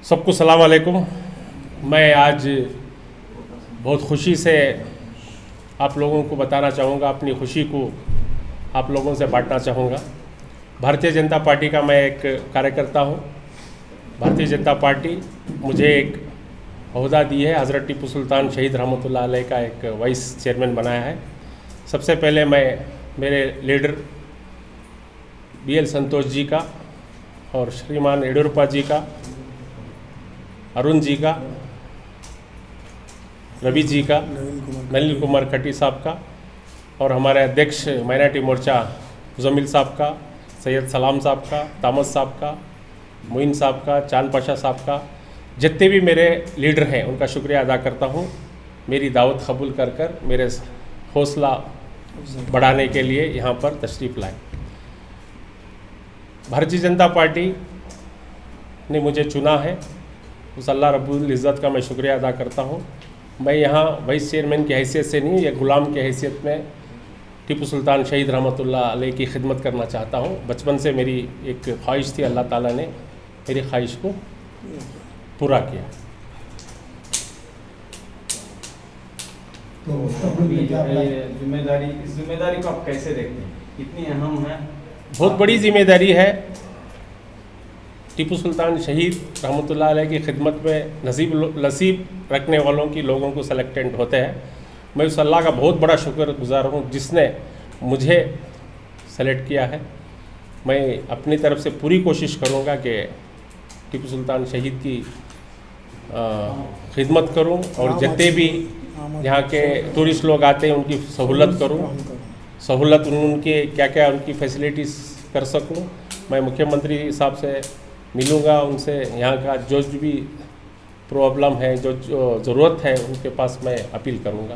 सबको सलाम अलैकुम। मैं आज बहुत खुशी से आप लोगों को बताना चाहूँगा, अपनी खुशी को आप लोगों से बांटना चाहूँगा। भारतीय जनता पार्टी का मैं एक कार्यकर्ता हूँ। भारतीय जनता पार्टी मुझे एक ओहदा दी है, हज़रत टीपू सुल्तान शहीद रहमतुल्लाह अलैह का एक वाइस चेयरमैन बनाया है। सबसे पहले मैं मेरे लीडर BL संतोष जी का और श्रीमान येडियुरप्पा जी का, अरुण जी का, रवि जी का, नलिन कुमार खट्टी साहब का और हमारे अध्यक्ष माइनॉरिटी मोर्चा मुजम्मिल साहब का, सैयद सलाम साहब का, तामस साहब का, मोइन साहब का, चांद पाशा साहब का, जितने भी मेरे लीडर हैं उनका शुक्रिया अदा करता हूं। मेरी दावत कबूल कर मेरे हौसला बढ़ाने के लिए यहां पर तशरीफ़ लाए। भारतीय जनता पार्टी ने मुझे चुना है, उस अल्लाह रब्बुल इज़्ज़त का मैं शुक्रिया अदा करता हूँ। मैं यहाँ वाइस चेयरमैन की हैसियत से नहीं, यह ग़ुलाम की हैसियत में टीपू सुल्तान शहीद रहमतुल्लाह अलैह की खिदमत करना चाहता हूँ। बचपन से मेरी एक ख्वाहिश थी, अल्लाह ताला ने मेरी ख्वाहिश को पूरा किया। तो इस जिम्मेदारी को आप कैसे देखते हैं, कितनी अहम है? बहुत बड़ी जिम्मेदारी है। टीपू सुल्तान शहीद रहमतुल्लाह अलैह की खिदमत में नसीब रखने वालों की लोगों को सेलेक्टेड होते हैं। मैं उस अल्लाह का बहुत बड़ा शुक्रगुजार हूँ जिसने मुझे सेलेक्ट किया है। मैं अपनी तरफ से पूरी कोशिश करूँगा कि टीपू सुल्तान शहीद की खिदमत करूँ और जितने भी यहाँ के टूरिस्ट लोग आते हैं उनकी सहूलत करूँ, उनके क्या क्या उनकी फैसिलिटीज़ कर सकूँ। मैं मुख्यमंत्री साहब से मिलूँगा, उनसे यहाँ का जो भी प्रॉब्लम है, जो ज़रूरत है उनके पास मैं अपील करूँगा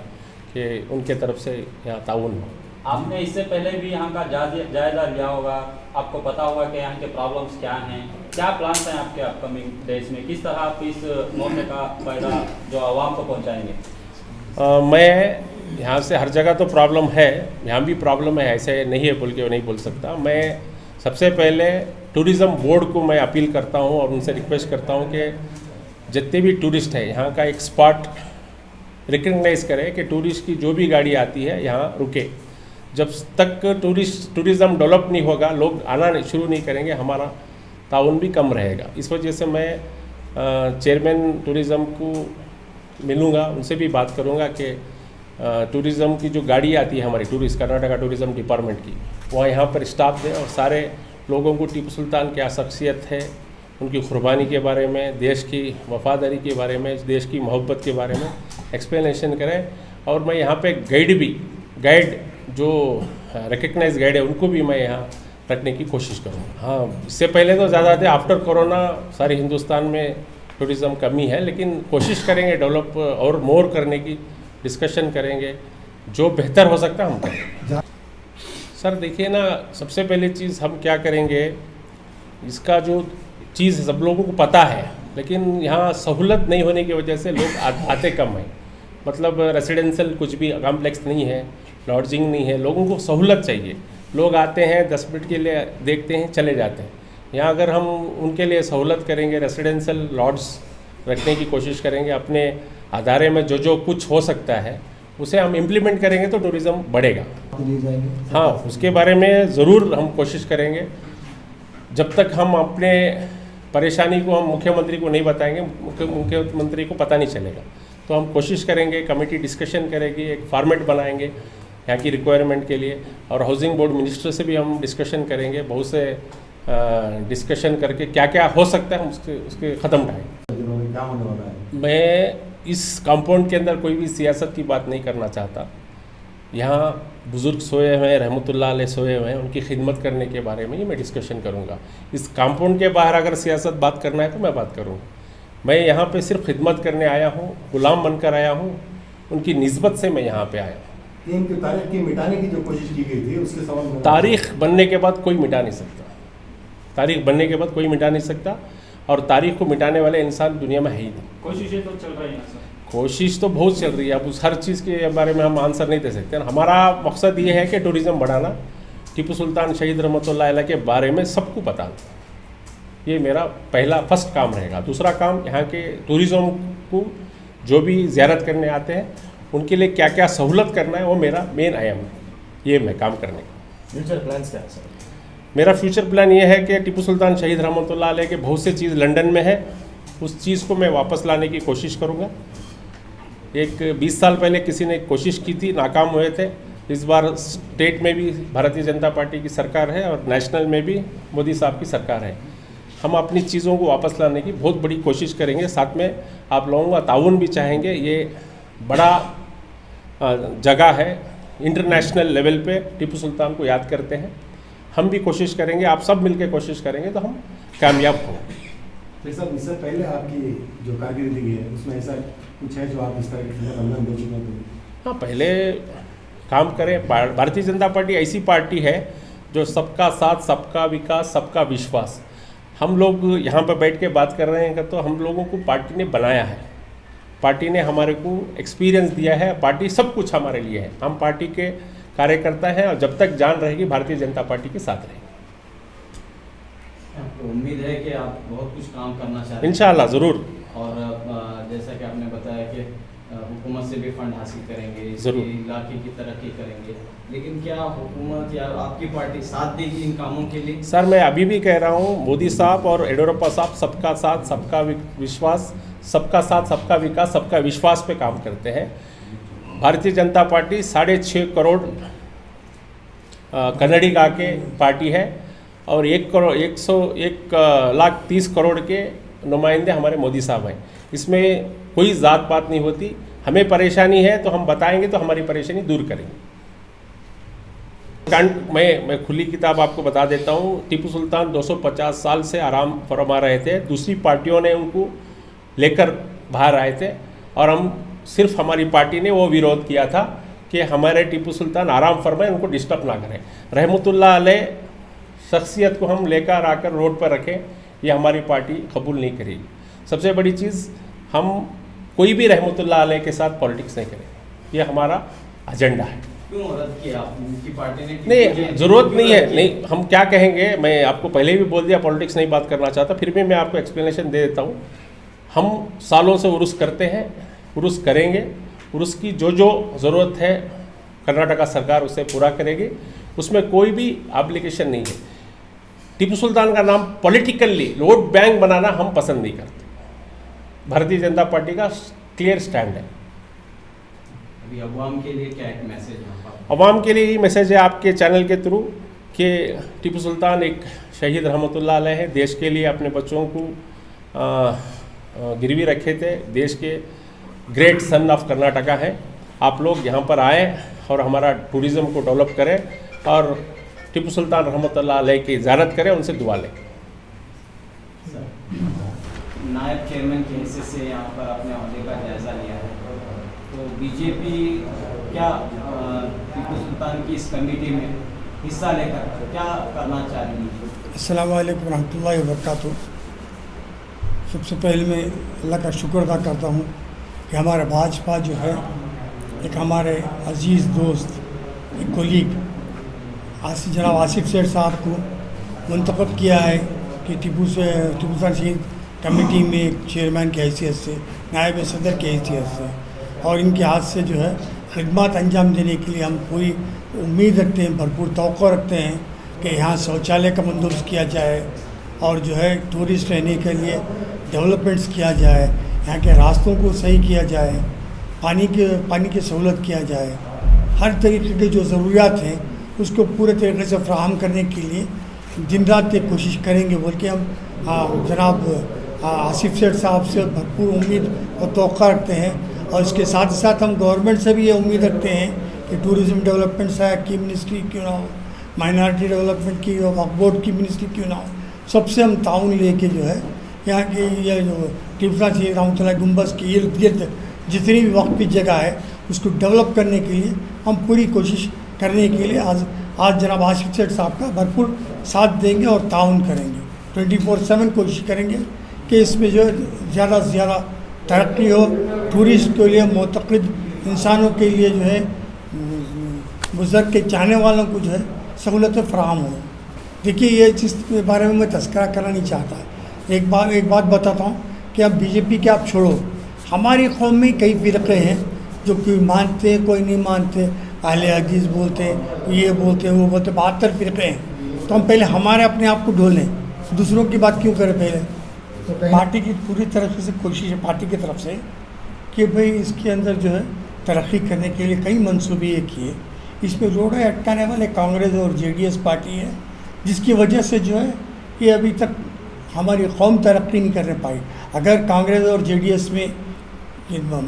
कि उनके तरफ से यहाँ ताउन हो। आपने इससे पहले भी यहाँ का जायज़ा लिया होगा, आपको पता होगा कि यहाँ के प्रॉब्लम्स क्या हैं, क्या प्लान्स हैं आपके अपकमिंग डेज में, किस तरह आप इस मौके का फ़ायदा जो आवाम को पहुँचाएंगे? मैं यहाँ से हर जगह तो प्रॉब्लम है, यहाँ भी प्रॉब्लम है, ऐसे नहीं है बोल के नहीं बोल सकता। मैं सबसे पहले टूरिज़्म बोर्ड को मैं अपील करता हूँ और उनसे रिक्वेस्ट करता हूँ कि जितने भी टूरिस्ट हैं यहाँ का एक स्पॉट रिकग्नाइज करें कि टूरिस्ट की जो भी गाड़ी आती है यहाँ रुके। जब तक टूरिज़्म डेवलप नहीं होगा, लोग आना शुरू नहीं करेंगे, हमारा ताउन भी कम रहेगा। इस वजह से मैं चेयरमैन टूरिज़्म को मिलूँगा, उनसे भी बात करूँगा कि टूरिज़्म की जो गाड़ी आती है हमारी कर्नाटका टूरिज़्म डिपार्टमेंट की, वहाँ यहाँ पर स्टाफ दें और सारे लोगों को टीपू सुल्तान क्या शख्सियत है, उनकी कुर्बानी के बारे में, देश की वफादारी के बारे में, देश की मोहब्बत के बारे में एक्सप्लेनेशन करें। और मैं यहाँ पे गाइड जो रिकग्नाइज गाइड है उनको भी मैं यहाँ रखने की कोशिश करूँगा। हाँ, इससे पहले तो ज़्यादा थे, आफ्टर कोरोना सारे हिंदुस्तान में टूरिज़्म कमी है, लेकिन कोशिश करेंगे डेवलप और मोर करने की, डिस्कशन करेंगे, जो बेहतर हो सकता है हम करेंगे। सर देखिए ना, सबसे पहली चीज़ हम क्या करेंगे, इसका जो चीज़ सब लोगों को पता है, लेकिन यहाँ सहूलत नहीं होने की वजह से लोग आते कम हैं। मतलब रेसिडेंशियल कुछ भी कॉम्प्लेक्स नहीं है, लॉजिंग नहीं है, लोगों को सहूलत चाहिए। लोग आते हैं 10 मिनट के लिए देखते हैं, चले जाते हैं। यहाँ अगर हम उनके लिए सहूलत करेंगे, रेसिडेंशियल लॉड्स रखने की कोशिश करेंगे, अपने अदारे में जो कुछ हो सकता है उसे हम इम्प्लीमेंट करेंगे तो टूरिज़्म बढ़ेगा। हाँ, उसके बारे में ज़रूर हम कोशिश करेंगे। जब तक हम अपने परेशानी को हम मुख्यमंत्री को नहीं बताएंगे, मुख्यमंत्री को पता नहीं चलेगा। तो हम कोशिश करेंगे, कमेटी डिस्कशन करेगी, एक फॉर्मेट बनाएंगे यहाँ की रिक्वायरमेंट के लिए, और हाउसिंग बोर्ड मिनिस्टर से भी हम डिस्कशन करेंगे। बहुत से डिस्कशन करके क्या क्या हो सकता है हम उसके ख़त्म उठाएंगे। मैं इस कंपाउंड के अंदर कोई भी सियासत की बात नहीं करना चाहता। यहाँ बुज़ुर्ग सोए हुए हैं, रहमतुल्लाह अलैह सोए हुए हैं, उनकी खिदमत करने के बारे में ही मैं डिस्कशन करूँगा। इस कंपाउंड के बाहर अगर सियासत बात करना है तो मैं बात करूँगा। मैं यहाँ पे सिर्फ खिदमत करने आया हूँ, ग़ुलाम बनकर आया हूँ, उनकी निस्बत से मैं यहाँ पे आया हूँ। तारीख की मिटाने की जो कोशिश की गई थी उसके संबंध में, तारीख बनने के बाद कोई मिटा नहीं सकता, तारीख बनने के बाद कोई मिटा नहीं सकता, और तारीख को मिटाने वाले इंसान दुनिया में है ही नहीं। कोशिशें तो चल रही हैं सर। कोशिश तो बहुत चल रही है, अब उस हर चीज़ के बारे में हम आंसर नहीं दे सकते। हमारा मकसद ये है कि टूरिज़्म बढ़ाना, टीपू सुल्तान शहीद रहमतुल्लाह अलैह के बारे में सबको बताना। ये मेरा पहला फर्स्ट काम रहेगा। दूसरा काम, यहाँ के टूरिज़्म को जो भी ज़ियारत करने आते हैं उनके लिए क्या क्या सहूलत करना है, वो मेरा मेन आयाम है, ये मैं काम करने का। फ्यूचर प्लान्स क्या है सर? मेरा फ्यूचर प्लान ये है कि टीपू सुल्तान शहीद रहमतुल्लाह अलैह के बहुत से चीज़ लंदन में है, उस चीज़ को मैं वापस लाने की कोशिश करूँगा। एक 20 साल पहले किसी ने कोशिश की थी, नाकाम हुए थे। इस बार स्टेट में भी भारतीय जनता पार्टी की सरकार है और नेशनल में भी मोदी साहब की सरकार है। हम अपनी चीज़ों को वापस लाने की बहुत बड़ी कोशिश करेंगे, साथ में आप लोगों का ताउन भी चाहेंगे। ये बड़ा जगह है, इंटरनेशनल लेवल पे टीपू सुल्तान को याद करते हैं। हम भी कोशिश करेंगे, आप सब मिलकर कोशिश करेंगे तो हम कामयाब होंगे। फिर सर, इससे पहले आपकी जो कारकिर्दगी है उसमें ऐसा कुछ है जो आप इस तरह की फिल्म अंजाम दे चुके हैं? हाँ, पहले काम करें। भारतीय जनता पार्टी ऐसी पार्टी है जो सबका साथ, सबका विकास, सबका विश्वास। हम लोग यहाँ पर बैठ के बात कर रहे हैं तो हम लोगों को पार्टी ने बनाया है, पार्टी ने हमारे को एक्सपीरियंस दिया है, पार्टी सब कुछ हमारे लिए है। हम पार्टी के कार्यकर्ता हैं और जब तक जान रहेगी भारतीय जनता पार्टी के साथ रहेंगे। आपको उम्मीद है कि आप बहुत कुछ काम करना चाहते हैं? इंशाअल्लाह ज़रूर। और जैसा कि आपने बताया कि हुकूमत से भी फंड हासिल करेंगे, ज़रूर इलाके की तरक्की करेंगे, लेकिन क्या हुकूमत या आपकी पार्टी साथ देगी इन कामों के लिए? सर, मैं अभी भी कह रहा हूँ, मोदी साहब और येडियुरप्पा साहब सबका साथ, सबका विश्वास, सबका साथ, सबका विकास, सबका विश्वास पे काम करते हैं। भारतीय जनता पार्टी 6.5 करोड़ कन्नडिगा के पार्टी है और 1,30 करोड़ के नुमाइंदे हमारे मोदी साहब हैं। इसमें कोई ज़ात पात नहीं होती। हमें परेशानी है तो हम बताएंगे तो हमारी परेशानी दूर करेंगे। मैं खुली किताब आपको बता देता हूँ, टीपू सुल्तान 250 साल से आराम फरमा रहे थे। दूसरी पार्टियों ने उनको लेकर बाहर आए थे और हम सिर्फ हमारी पार्टी ने वो विरोध किया था कि हमारे टीपू सुल्तान आराम फरमाएं, उनको डिस्टर्ब ना करें। रहमतुल्लाह अलैह शख्सियत को हम लेकर आकर रोड पर रखें, ये हमारी पार्टी कबूल नहीं करेगी। सबसे बड़ी चीज़, हम कोई भी रहमतुल्लाह अलैह के साथ पॉलिटिक्स नहीं करेंगे, ये हमारा एजेंडा है। क्यों रद्द किया आपकी पार्टी ने? नहीं, ज़रूरत नहीं है। नहीं, हम क्या कहेंगे, मैं आपको पहले भी बोल दिया पॉलिटिक्स नहीं बात करना चाहता, फिर भी मैं आपको एक्सप्लेनेशन दे देता हूँ। हम सालों से उर्स करते हैं, उर्स करेंगे। उर्स की जो जो ज़रूरत है कर्नाटका सरकार उसे पूरा करेगी, उसमें कोई भी एप्लीकेशन नहीं है। टीपू सुल्तान का नाम पॉलिटिकली वोट बैंक बनाना हम पसंद नहीं करते। भारतीय जनता पार्टी का क्लियर स्टैंड है। अभी अवाम के लिए क्या एक मैसेज है? अवाम के लिए ये मैसेज है आपके चैनल के थ्रू कि टीपू सुल्तान एक शहीद रहमतुल्लाह अलैह है, देश के लिए अपने बच्चों को गिरवी रखे थे, देश के ग्रेट सन ऑफ कर्नाटका है। आप लोग यहाँ पर आए और हमारा टूरिज़्म को डेवलप करें और टीपू सुल्तान रहमतुल्लाह अलैह की ज़ियारत करें, उनसे दुआ लें। नायब चेयरमैन के हिस्से से यहाँ पर अपने अहदे का जायज़ा लिया है, तो बीजेपी क्या टीपू सुल्तान की इस कमेटी में हिस्सा लेकर क्या करना चाहेंगी? अस्सलाम वालेकुम रहमतुल्लाहि व बरकातहू। सबसे पहले मैं अल्लाह का शुक्र अदा करता हूँ कि हमारा भाजपा जो है, एक हमारे अजीज़ दोस्त, एक कोलीग जनाब आसिफ सेठ साहब को मुंतखब किया है कि टीपू सुल्तान शहीद कमेटी में एक चेयरमैन की हैसियत से, नायब सदर की हैसियत से, और इनके हाथ से जो है खिदमत अंजाम देने के लिए हम पूरी उम्मीद रखते हैं, भरपूर तवक्को रखते हैं कि यहाँ शौचालय का बंदोबस्त किया जाए और जो है टूरिस्ट रहने के लिए डेवलपमेंट्स किया जाए, यहाँ के रास्तों को सही किया जाए, पानी की सहूलत किया जाए। हर तरीके की जो ज़रूरियात हैं उसको पूरे तरीके से फराहम करने के लिए दिन रात एक कोशिश करेंगे बोल के हम जनाब आसिफ सेठ साहब से भरपूर उम्मीद और तवक्को रखते हैं। और इसके साथ ही साथ हम गवर्नमेंट से भी ये उम्मीद रखते हैं कि टूरिज़्म डेवलपमेंट की मिनिस्ट्री क्यों ना हो, माइनॉरिटी डेवलपमेंट की वक्फ बोर्ड की मिनिस्ट्री क्यों ना हो, सबसे हम ताउन लेके जो है यहाँ की ये जो टीपू सुल्तान शहीद रहमतुल्लाह गुंबद के इर्द गिर्द जितनी भी वक्त की जगह है उसको डेवलप करने के लिए हम पूरी कोशिश करने के लिए आज जनाब आसिफ सेठ साहब का भरपूर साथ देंगे और ताउन करेंगे। 24/7 कोशिश करेंगे कि इसमें जो ज़्यादा से ज़्यादा तरक्की हो, टूरिस्ट के लिए, मोतक़िद इंसानों के लिए जो है, बुज़ुर्ग के चाहने वालों को जो है सहूलतें फ़राहम हो। देखिए, ये चीज़ के बारे में मैं तज़किरा करना नहीं चाहता, एक बात बताता हूँ कि अब बीजेपी के आप छोड़ो, हमारी कौम में कई फ़िरक़े हैं जो कोई मानते हैं कोई नहीं मानते, अहले हदीस बोलते हैं, ये बोलते हैं वो बोलते, 72 फ़िरक़े हैं। तो हम पहले हमारे अपने आप को ढोलें, दूसरों की बात क्यों करें। पहले तो पार्टी की पूरी तरफ से कोशिश है पार्टी की तरफ से कि भाई इसके अंदर जो है तरक्की करने के लिए कई मंसूबे ये किए। इसमें रोड़ा अटकाने वाले कांग्रेस और जेडीएस पार्टी है, जिसकी वजह से जो है ये अभी तक हमारी कौम तरक्की नहीं करने पाई। अगर कांग्रेस और जेडीएस में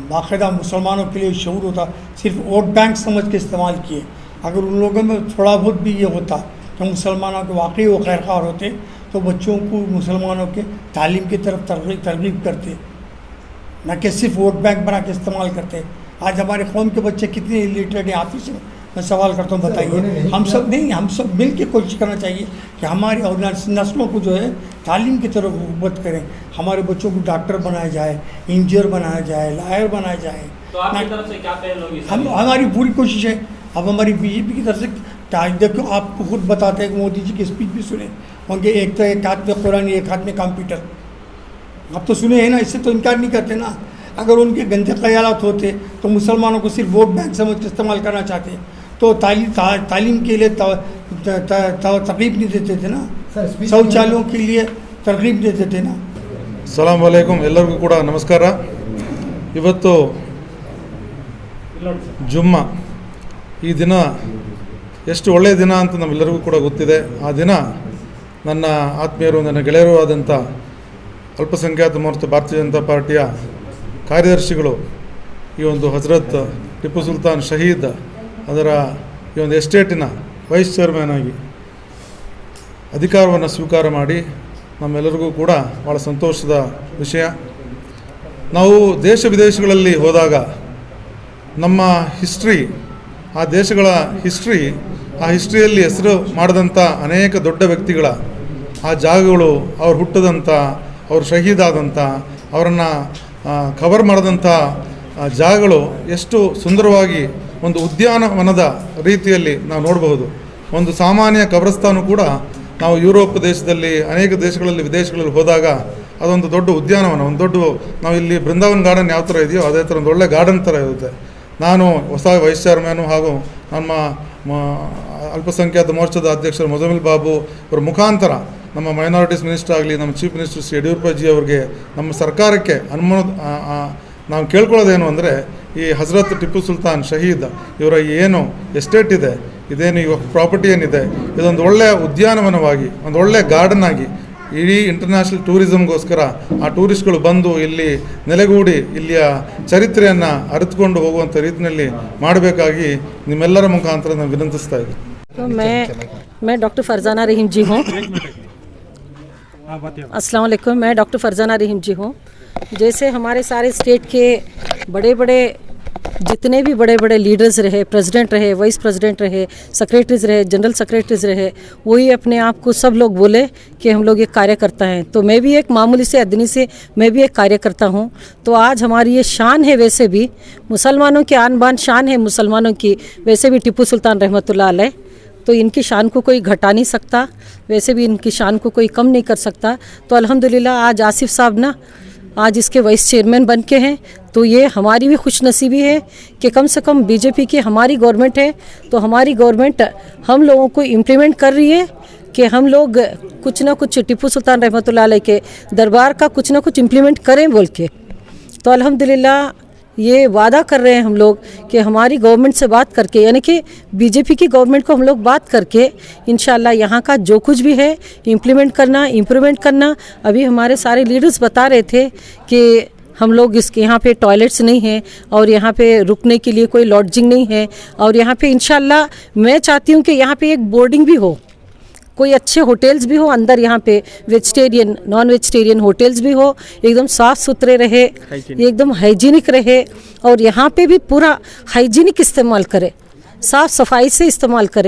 बाकायदा मुसलमानों के लिए शऊर होता, सिर्फ वोट बैंक समझ के इस्तेमाल किए, अगर उन लोगों में थोड़ा बहुत भी ये होता कि मुसलमानों के वाकई वो खैरख्वाह होते तो बच्चों को मुसलमानों के तालीम की तरफ तरगीब करते, न कि सिर्फ वोट बैंक बना के इस्तेमाल करते। आज हमारे कौम के बच्चे कितने इलिटरेट हैं, आप से मैं सवाल करता हूँ, बताइए। हम सब मिल के कोशिश करना चाहिए कि हमारी और नस्लों को जो है तालीम की तरफ रग़बत करें। हमारे बच्चों को डॉक्टर बनाया जाए, इंजीनियर बनाया जाए, लॉयर बनाया जाए। तो आपकी तरफ से क्या पहल होगी? हमारी पूरी कोशिश है। अब हमारी बीजेपी की तरफ से देखो, आपको खुद बताते हैं कि मोदी जी की स्पीच भी सुने होंगे, एक तो एक हाथ में कुरान एक हाथ में कंप्यूटर, आप तो सुने हैं ना, इससे तो इनकार नहीं करते ना। अगर उनके गंदे ख्यालात होते तो मुसलमानों को सिर्फ वोट बैंक समझ के इस्तेमाल करना चाहते तो तालीम के लिए तरगीब नहीं देते थे ना, शौचालयों के लिए तरगीब देते थे ना। ಸಲಾಮ್ ಅಲೈಕುಮ್, ಎಲ್ಲರಿಗೂ ಕೂಡ ನಮಸ್ಕಾರ। ಇವತ್ತು ಜುಮ್ಮಾ, ಈ ದಿನ ಎಷ್ಟು ಒಳ್ಳೆಯ ದಿನ ಅಂತ ನಮ್ಮೆಲ್ಲರಿಗೂ ಕೂಡ ಗೊತ್ತಿದೆ। ಆ ದಿನ ನನ್ನ ಆತ್ಮೀಯರು, ನನ್ನ ಗೆಳೆಯರು ಆದಂಥ ಅಲ್ಪಸಂಖ್ಯಾತ ಮೋರ್ಚಾ ಭಾರತೀಯ ಜನತಾ ಪಾರ್ಟಿಯ ಕಾರ್ಯದರ್ಶಿಗಳು ಈ ಒಂದು ಹಜರತ್ ಟಿಪ್ಪು ಸುಲ್ತಾನ್ ಶಹೀದ್ ಅದರ ಈ ಒಂದು ಎಸ್ಟೇಟಿನ ವೈಸ್ ಚೇರ್ಮನ್ ಆಗಿ ಅಧಿಕಾರವನ್ನು ಸ್ವೀಕಾರ ಮಾಡಿ ನಮ್ಮೆಲ್ಲರಿಗೂ ಕೂಡ ಭಾಳ ಸಂತೋಷದ ವಿಷಯ। ನಾವು ದೇಶ ವಿದೇಶಗಳಲ್ಲಿ ಹೋದಾಗ ನಮ್ಮ ಹಿಸ್ಟ್ರಿ, ಆ ದೇಶಗಳ ಹಿಸ್ಟ್ರಿ, ಆ ಹಿಸ್ಟ್ರಿಯಲ್ಲಿ ಹೆಸರು ಮಾಡಿದಂಥ ಅನೇಕ ದೊಡ್ಡ ವ್ಯಕ್ತಿಗಳ ಆ ಜಾಗಗಳು, ಅವ್ರು ಹುಟ್ಟಿದಂಥ, ಅವರು ಶಹೀದಾದಂಥ, ಅವರನ್ನು ಕವರ್ ಮಾಡಿದಂಥ ಜಾಗಗಳು ಎಷ್ಟು ಸುಂದರವಾಗಿ ಒಂದು ಉದ್ಯಾನವನದ ರೀತಿಯಲ್ಲಿ ನಾವು ನೋಡಬಹುದು। ಒಂದು ಸಾಮಾನ್ಯ ಕಬ್ರಸ್ತಾನು ಕೂಡ ನಾವು ಯುರೋಪ್ ದೇಶದಲ್ಲಿ, ಅನೇಕ ದೇಶಗಳಲ್ಲಿ, ವಿದೇಶಗಳಲ್ಲಿ ಹೋದಾಗ ಅದೊಂದು ದೊಡ್ಡ ಉದ್ಯಾನವನ, ಒಂದು ದೊಡ್ಡ, ನಾವು ಇಲ್ಲಿ ಬೃಂದಾವನ್ ಗಾರ್ಡನ್ ಯಾವ ಥರ ಇದೆಯೋ ಅದೇ ಥರ ಒಂದು ಒಳ್ಳೆ ಗಾರ್ಡನ್ ಥರ ಇರುತ್ತೆ। ನಾನು ಹೊಸ ವೈಸ್ ಚೇರ್ಮನ್ನು ಹಾಗೂ ನಮ್ಮ ಅಲ್ಪಸಂಖ್ಯಾತ ಮೋರ್ಚಾದ ಅಧ್ಯಕ್ಷರು ಮೊಜಮಿಲ್ ಬಾಬು ಅವರ ಮುಖಾಂತರ ನಮ್ಮ ಮೈನಾರಿಟೀಸ್ ಮಿನಿಸ್ಟರ್ ಆಗಲಿ, ನಮ್ಮ chief minister Shri Yediyurappa G ಅವರಿಗೆ, ನಮ್ಮ ಸರ್ಕಾರಕ್ಕೆ ನಾವು ಕೇಳ್ಕೊಳ್ಳೋದೇನು ಅಂದರೆ, ಈ ಹಜರತ್ ಟಿಪ್ಪು ಸುಲ್ತಾನ್ ಶಹೀದ್ ಇವರ ಏನು ಎಸ್ಟೇಟ್ ಇದೆ, ಇದೇನು ಇವಾಗ ಪ್ರಾಪರ್ಟಿ ಏನಿದೆ, ಇದೊಂದು ಒಳ್ಳೆಯ ಉದ್ಯಾನವನವಾಗಿ, ಒಂದು ಒಳ್ಳೆಯ ಗಾರ್ಡನ್ ಆಗಿ ಇಡೀ ಇಂಟರ್ನ್ಯಾಷನಲ್ ಟೂರಿಸಮ್ಗೋಸ್ಕರ ಆ ಟೂರಿಸ್ಟ್ಗಳು ಬಂದು ಇಲ್ಲಿ ನೆಲೆಗೂಡಿ ಇಲ್ಲಿಯ ಚರಿತ್ರೆಯನ್ನು ಅರಿತುಕೊಂಡು ಹೋಗುವಂಥ ರೀತಿಯಲ್ಲಿ ಮಾಡಬೇಕಾಗಿ ನಿಮ್ಮೆಲ್ಲರ ಮುಖಾಂತರ ನಾನು ವಿನಂತಿಸ್ತಾ ಇದ್ದೀನಿ। तो मैं डॉक्टर फरजाना रहीम जी हूँ। अस्सलाम वालेकुम, मैं डॉक्टर फरजाना रहीम जी हूँ। जैसे हमारे सारे स्टेट के बड़े बड़े जितने भी बड़े बड़े लीडर्स रहे, प्रेसिडेंट रहे, वाइस प्रेसिडेंट रहे, सेक्रेटरीज रहे, जनरल सेक्रेटरीज रहे, वही अपने आप को सब लोग बोले कि हम लोग एक कार्यकर्ता हैं। तो मैं भी एक मामूली से आदमी से मैं भी एक कार्यकर्ता हूँ। तो आज हमारी ये शान है, वैसे भी मुसलमानों की आन बान शान है मुसलमानों की, वैसे भी टिप्पू सुल्तान रहमतुल्लाह अलैह, तो इनकी शान को कोई घटा नहीं सकता, वैसे भी इनकी शान को कोई कम नहीं कर सकता। तो अल्हम्दुलिल्लाह आज आसिफ साहब ना आज इसके वाइस चेयरमैन बन के हैं, तो ये हमारी भी खुशनसीबी है कि कम से कम बीजेपी की हमारी गवर्नमेंट है, तो हमारी गवर्नमेंट हम लोगों को इम्प्लीमेंट कर रही है कि हम लोग कुछ ना कुछ टिप्पू सुल्तान रहमतुल्लाह अलैह के दरबार का कुछ ना कुछ इम्प्लीमेंट करें बोल के। तो अल्हम्दुलिल्लाह ये वादा कर रहे हैं हम लोग कि हमारी गवर्नमेंट से बात करके, यानी कि बीजेपी की गवर्नमेंट को हम लोग बात करके इंशाल्लाह यहाँ का जो कुछ भी है इम्प्लीमेंट करना, इम्प्रूवमेंट करना। अभी हमारे सारे लीडर्स बता रहे थे कि हम लोग इसके यहाँ पे टॉयलेट्स नहीं है और यहाँ पे रुकने के लिए कोई लॉड्जिंग नहीं है, और यहाँ पे इंशाल्लाह मैं चाहती हूँ कि यहाँ पे एक बोर्डिंग भी हो, कोई अच्छे होटल्स भी हो अंदर, यहाँ पे वेजिटेरियन नॉन वेजिटेरियन होटल्स भी हो, एकदम साफ़ सुथरे रहे, एकदम हाइजीनिक रहे, और यहाँ पे भी पूरा हाइजीनिक इस्तेमाल करे, साफ़ सफाई से इस्तेमाल करे।